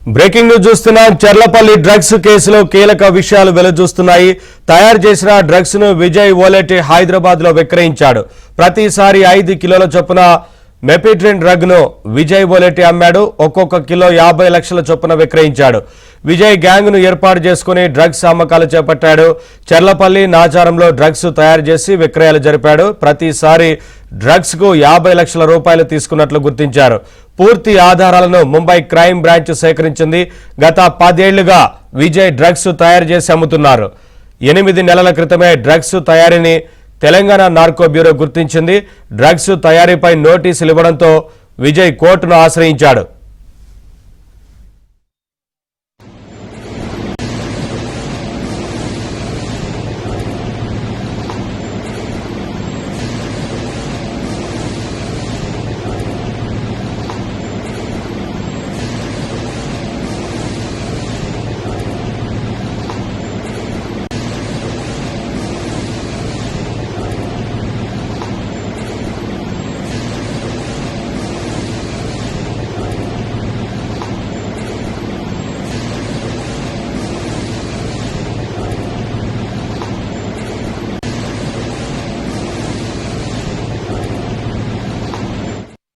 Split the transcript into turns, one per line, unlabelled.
Breaking news చూస్తున్నాం. Cherlapalli drugs కేసులో కీలక విషయాలు వెలువడుతున్నాయి. తయారు చేసిన డ్రగ్స్ ను విజయ్ ఓలెటి హైదరాబాద్ లో విక్రయించాడు. ప్రతిసారి 5 కిలోల చొప్పున మెపిడ్రిన్ డ్రగ్ ను విజయ్ ఓలెటి అమ్మాడు. ఒక్కొక్క కిలో 50 లక్షల చొప్పున విక్రయించాడు. విజయ్ గ్యాంగ్ ను ఏర్పాటు చేసుకుని డ్రగ్స్ అమ్మకాలు చేపట్టాడు. చర్లపల్లి నాచారంలో డ్రగ్స్ తయారు చేసి విక్రయాలు జరిపాడు. ప్రతిసారి డ్రగ్స్ కు 50 లక్షల రూపాయలు తీసుకున్నట్లు గుర్తించారు. పూర్తి ఆధారాలను ముంబై క్రైమ్ బ్రాంచ్ సేకరించింది. గత 10 ఏళ్లుగా విజయ్ డ్రగ్స్ తయారు చేసి అమ్ముతున్నారు. 8 నెలల క్రితమే డ్రగ్స్ తయారీని తెలంగాణ నార్కో బ్యూరో గుర్తించింది. డ్రగ్స్ తయారీపై నోటీసులు ఇవ్వడంతో విజయ్ కోర్టును ఆశ్రయించాడు.